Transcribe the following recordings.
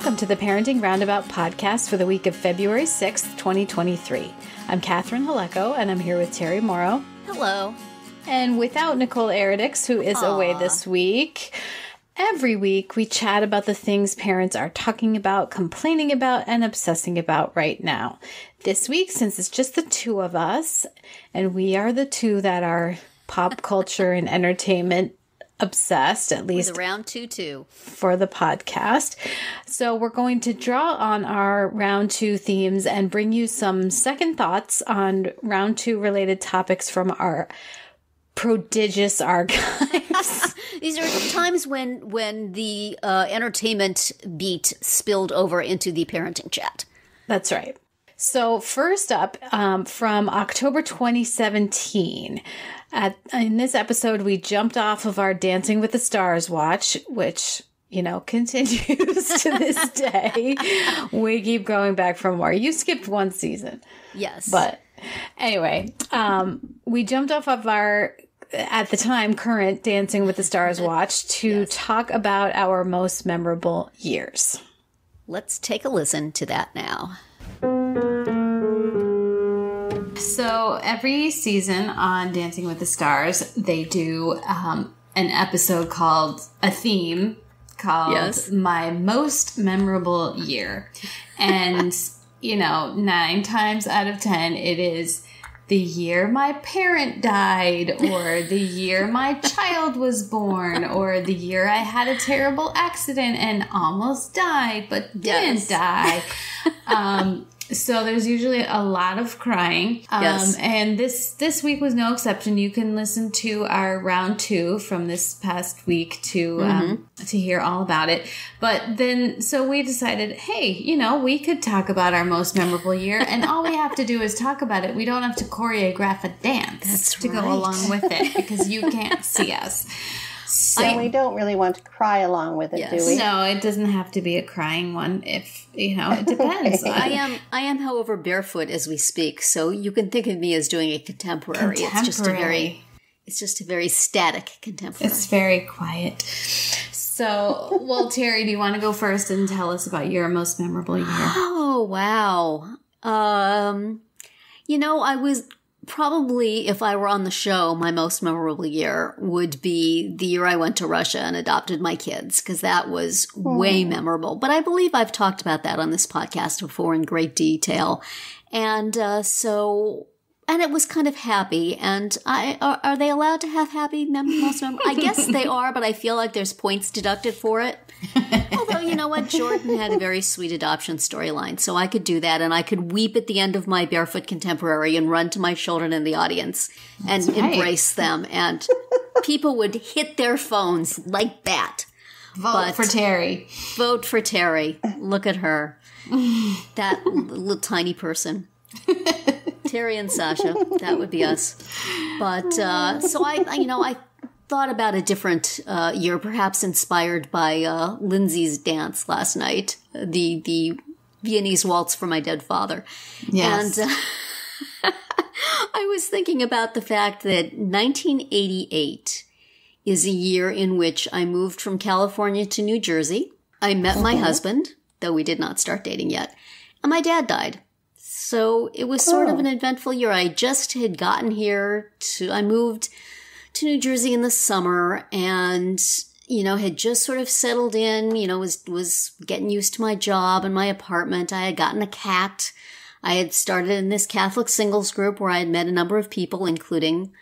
welcome to the Parenting Roundabout podcast for the week of February 6th, 2023. I'm Catherine Haleko, and I'm here with Terry Morrow. Hello. And without Nicole Eridix, who is away this week. Every week, we chat about the things parents are talking about, complaining about, and obsessing about right now. This week, since it's just the two of us, and we are the two that are pop culture and entertainment obsessed, at least with round two for the podcast. So we're going to draw on our round two themes and bring you some second thoughts on round two related topics from our prodigious archives. These are times when the entertainment beat spilled over into the parenting chat. That's right. So first up, from October 2017, in this episode, we jumped off of our Dancing with the Stars watch, which, you know, continues to this day. We keep going back for more. You skipped one season. Yes. But anyway, we jumped off of our, at the time, current Dancing with the Stars watch to talk about our most memorable years. Let's take a listen to that now. So every season on Dancing with the Stars, they do an episode called, a theme called My Most Memorable Year. And, you know, 9 times out of 10, it is the year my parent died, or the year my child was born, or the year I had a terrible accident and almost died, but didn't die. So there's usually a lot of crying. And this week was no exception. You can listen to our round two from this past week to hear all about it. But then, so we decided, hey, you know, we could talk about our most memorable year, and all we have to do is talk about it. We don't have to choreograph a dance to go along with it, because you can't see us. So, and we don't really want to cry along with it, do we? No, it doesn't have to be a crying one. If, you know, it depends. I am, however, barefoot as we speak, so you can think of me as doing a contemporary. It's just a very static contemporary. It's very quiet. So, well, Terry, do you want to go first and tell us about your most memorable year? Oh, wow. You know, I was probably, if I were on the show, my most memorable year would be the year I went to Russia and adopted my kids, because that was way memorable. But I believe I've talked about that on this podcast before in great detail. And and it was kind of happy. And are they allowed to have happy most memorable? I guess they are, but I feel like there's points deducted for it. Although, you know what? Jordan had a very sweet adoption storyline, so I could do that, and I could weep at the end of my barefoot contemporary and run to my children in the audience and embrace them, and people would hit their phones like that. Vote for Terry. Vote for Terry. Look at her. That little tiny person. Terry and Sasha. That would be us. But, so I thought about a different year, perhaps inspired by Lindsay's dance last night, the Viennese waltz for my dead father. Yes. And I was thinking about the fact that 1988 is a year in which I moved from California to New Jersey. I met my husband, though we did not start dating yet, and my dad died. So it was sort of an eventful year. I just had gotten here I moved to New Jersey in the summer, and, you know, had just sort of settled in, you know, was getting used to my job and my apartment. I had gotten a cat. I had started in this Catholic singles group where I had met a number of people, including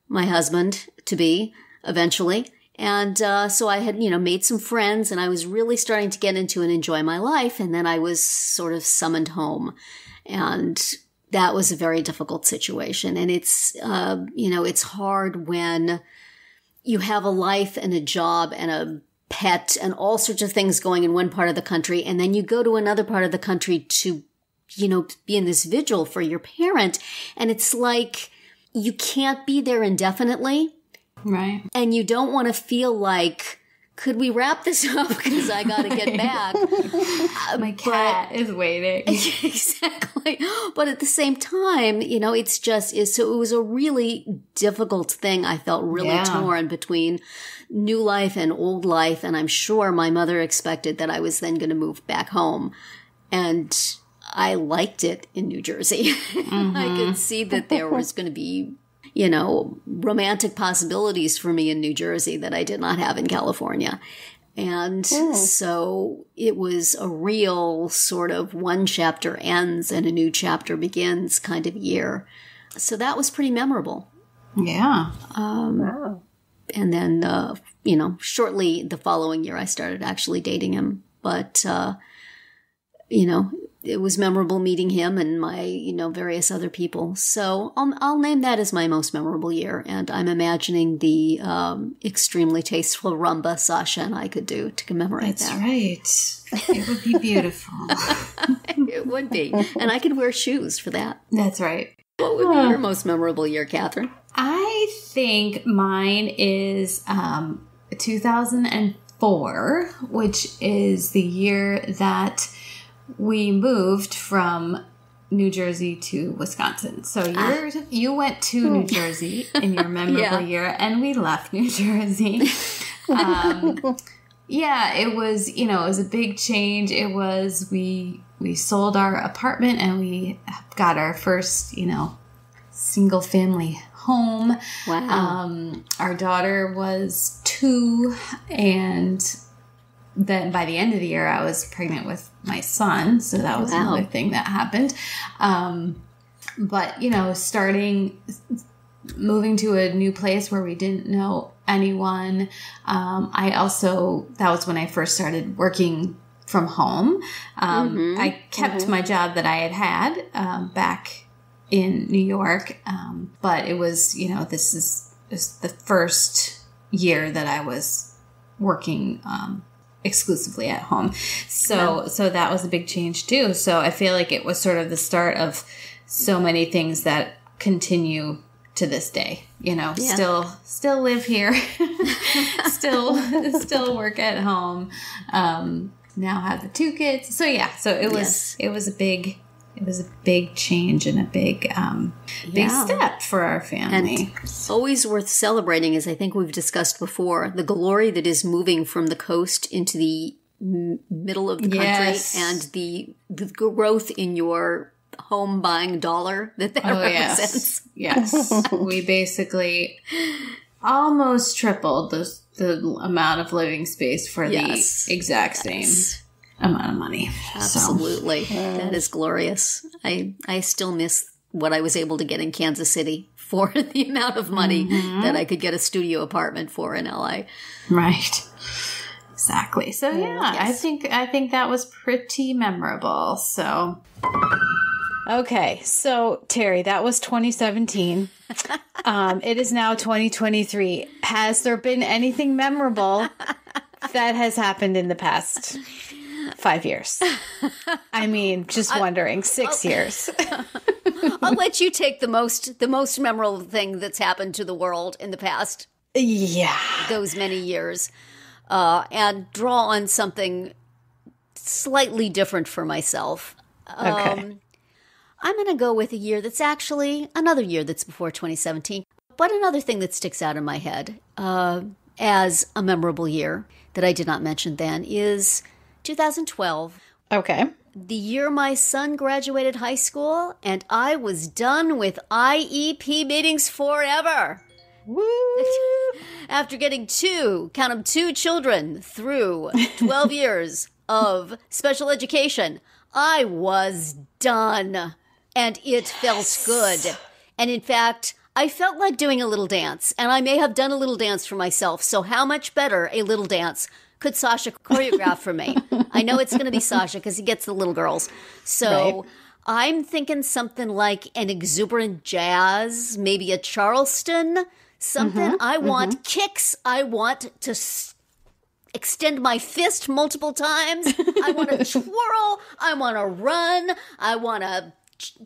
my husband to be eventually. And so I had, you know, made some friends, and I was really starting to get into and enjoy my life. And then I was sort of summoned home, and that was a very difficult situation. And it's, you know, it's hard when you have a life and a job and a pet and all sorts of things going in one part of the country, and then you go to another part of the country to, you know, be in this vigil for your parent. And it's like you can't be there indefinitely. Right. And you don't want to feel like could we wrap this up? Because I got to get back. My cat is waiting. Exactly. But at the same time, it's just, so it was a really difficult thing. I felt really torn between new life and old life. And I'm sure my mother expected that I was then going to move back home. And I liked it in New Jersey. Mm-hmm. I could see that there was going to be, romantic possibilities for me in New Jersey that I did not have in California. And so it was a real sort of one chapter ends and a new chapter begins kind of year. So that was pretty memorable. Yeah. Wow. And then, shortly the following year, I started actually dating him. But, it was memorable meeting him and my, various other people. So I'll name that as my most memorable year. And I'm imagining the extremely tasteful rumba Sasha and I could do to commemorate that. That's right. It would be beautiful. It would be. And I could wear shoes for that. That's right. What would be your most memorable year, Catherine? I think mine is 2004, which is the year that we moved from New Jersey to Wisconsin. So you went to New Jersey in your memorable year, and we left New Jersey. It was, it was a big change. It was, we sold our apartment and we got our first, single family home. Wow. Our daughter was 2, and then by the end of the year, I was pregnant with my son. So that was another thing that happened. But, moving to a new place where we didn't know anyone. That was when I first started working from home. I kept my job that I had back in New York. But it was, this is the first year that I was working exclusively at home. So that was a big change too. So I feel like it was sort of the start of so many things that continue to this day, still live here, still work at home. Now have the 2 kids. So it was a big change and a big step for our family. And always worth celebrating, as I think we've discussed before, the glory that is moving from the coast into the middle of the country and the growth in your home buying dollar that represents. Yes. We basically almost tripled the amount of living space for the exact same amount of money. Absolutely. So. That is glorious. I still miss what I was able to get in Kansas City for the amount of money that I could get a studio apartment for in LA. Right. Exactly. So I think that was pretty memorable. So okay. So Terry, that was 2017. It is now 2023. Has there been anything memorable that has happened in the past 5 years? I mean, just wondering. 6 years. I'll let you take the most memorable thing that's happened to the world in the past. Yeah. Those many years. And draw on something slightly different for myself. Okay. I'm going to go with a year that's actually another year that's before 2017. But another thing that sticks out in my head as a memorable year that I did not mention then is 2012. Okay. The year my son graduated high school and I was done with IEP meetings forever. Woo! After getting 2 children through 12 years of special education, I was done. And it felt good. And in fact, I felt like doing a little dance. And I may have done a little dance for myself. So how much better a little dance could Sasha choreograph for me? I know it's going to be Sasha because he gets the little girls. So right. I'm thinking something like an exuberant jazz, maybe a Charleston, something. I want kicks. I want to extend my fist multiple times. I want to twirl. I want to run. I want to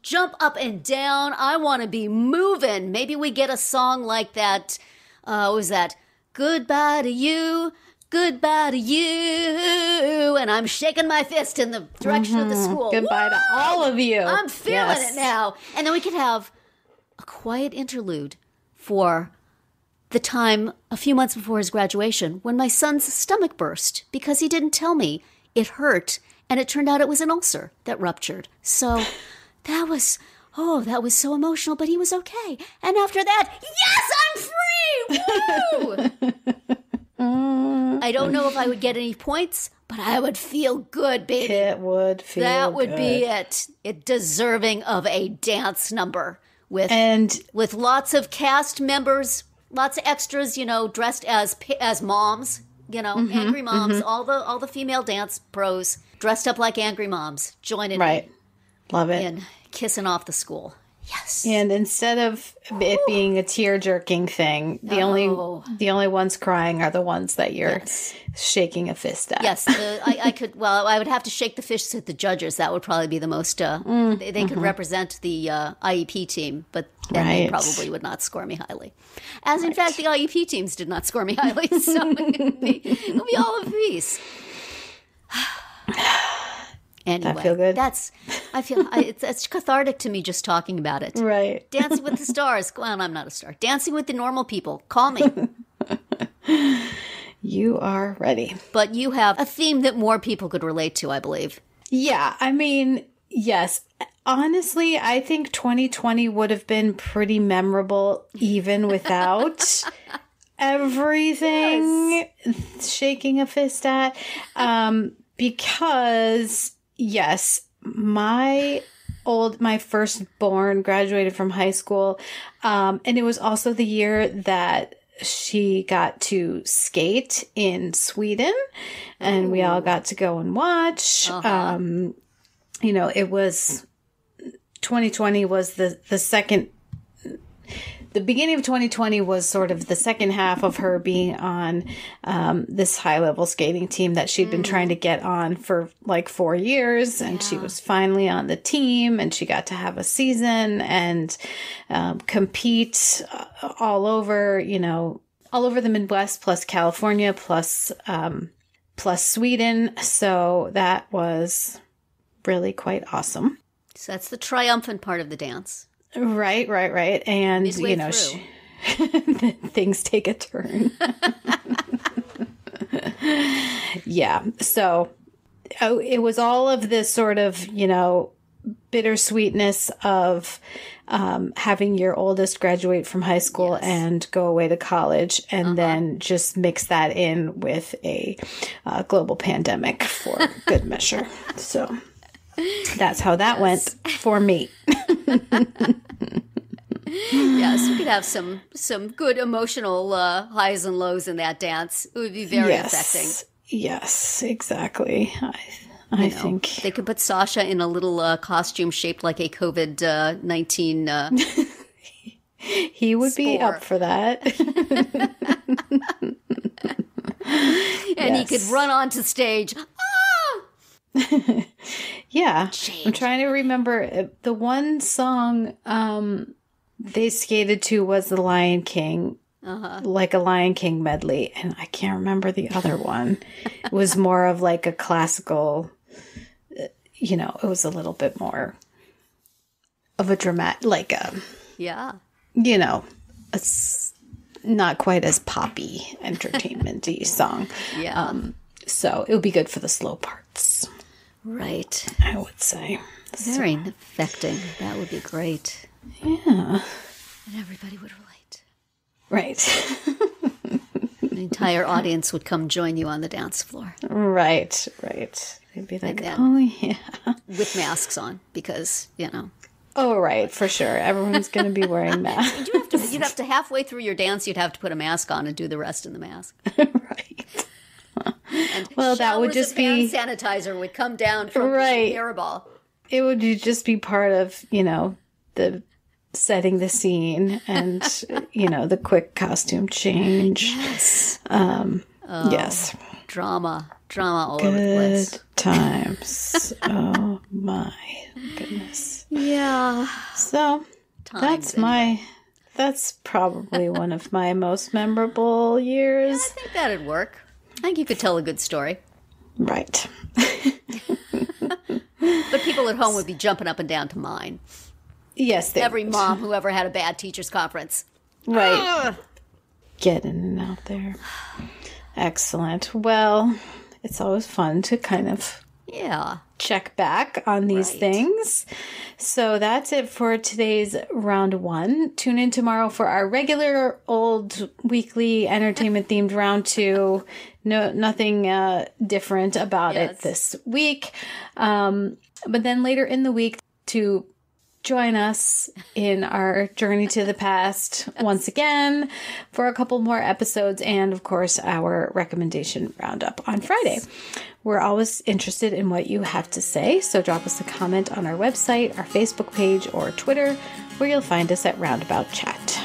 jump up and down. I want to be moving. Maybe we get a song like that. What was that? Goodbye to you. goodbye to you, and I'm shaking my fist in the direction of the school. Goodbye to all of you. I'm feeling it now. And then we could have a quiet interlude for the time a few months before his graduation when my son's stomach burst because he didn't tell me it hurt, and it turned out it was an ulcer that ruptured. So that was so emotional, but he was okay. And after that, yes, I'm free! Woo! I don't know if I would get any points, but I would feel good, baby. It would feel That would good. be it. It deserving of a dance number with lots of cast members, lots of extras, dressed as moms, angry moms, all the female dance pros dressed up like angry moms, joining right. Love it. in kissing off the school. Yes. And instead of it being a tear-jerking thing, the only ones crying are the ones that you're shaking a fist at. Yes, I would have to shake the fist at the judges. That would probably be the most, they could represent the IEP team, but then they probably would not score me highly. As in fact, the IEP teams did not score me highly, so it would be all of these. Anyway, that feel good? It's cathartic to me just talking about it. Right. Dancing with the Stars. Well, I'm not a star. Dancing with the Normal People. Call me. You are ready. But you have a theme that more people could relate to, I believe. Yeah, I mean, yes. Honestly, I think 2020 would have been pretty memorable even without everything shaking a fist at. Because, yes, my firstborn graduated from high school. And it was also the year that she got to skate in Sweden, and we all got to go and watch. It was 2020 was the second. The beginning of 2020 was sort of the second half of her being on this high-level skating team that she'd been trying to get on for like 4 years. And she was finally on the team, and she got to have a season and compete all over the Midwest, plus California, plus Sweden. So that was really quite awesome. So that's the triumphant part of the dance. Right. And, midway things take a turn. Yeah. So it was all of this sort of, bittersweetness of having your oldest graduate from high school and go away to college, and then just mix that in with a global pandemic for good measure. So that's how that went for me. Yes, we could have some good emotional highs and lows in that dance. It would be very affecting. Yes, exactly. I think they could put Sasha in a little costume shaped like a COVID-19. He would be up for that. And he could run onto stage. Yeah. I'm trying to remember. The one song they skated to was The Lion King, like a Lion King medley. And I can't remember the other one. It was more of like a classical, it was a little bit more of a dramatic, like a, not quite as poppy, entertainment-y song. Yeah. So it would be good for the slow parts. Right. I would say. Very affecting. That would be great. Yeah. And everybody would relate. Right. The entire audience would come join you on the dance floor. Right. They'd be like, oh, yeah. With masks on, because, Oh, right, for sure. Everyone's going to be wearing masks. You'd have to halfway through your dance, you'd have to put a mask on and do the rest in the mask. Right. And that would just be hand sanitizer would come down from the airball. It would just be part of, the setting the scene and, the quick costume change. Yes. Yes. Drama all over the place. Good times. Oh my goodness. Yeah. So that's probably one of my most memorable years. Yeah, I think that'd work. I think you could tell a good story. Right. But people at home would be jumping up and down to mine. Yes, every mom who ever had a bad teacher's conference. Right. Getting out there. Excellent. Well, it's always fun to kind of check back on these things. So that's it for today's round 1. Tune in tomorrow for our regular old weekly entertainment themed round 2. No, nothing different about it this week. But then later in the week to join us in our journey to the past once again for a couple more episodes and, of course, our recommendation roundup on Friday. We're always interested in what you have to say, so drop us a comment on our website, our Facebook page, or Twitter, where you'll find us at Roundabout Chat.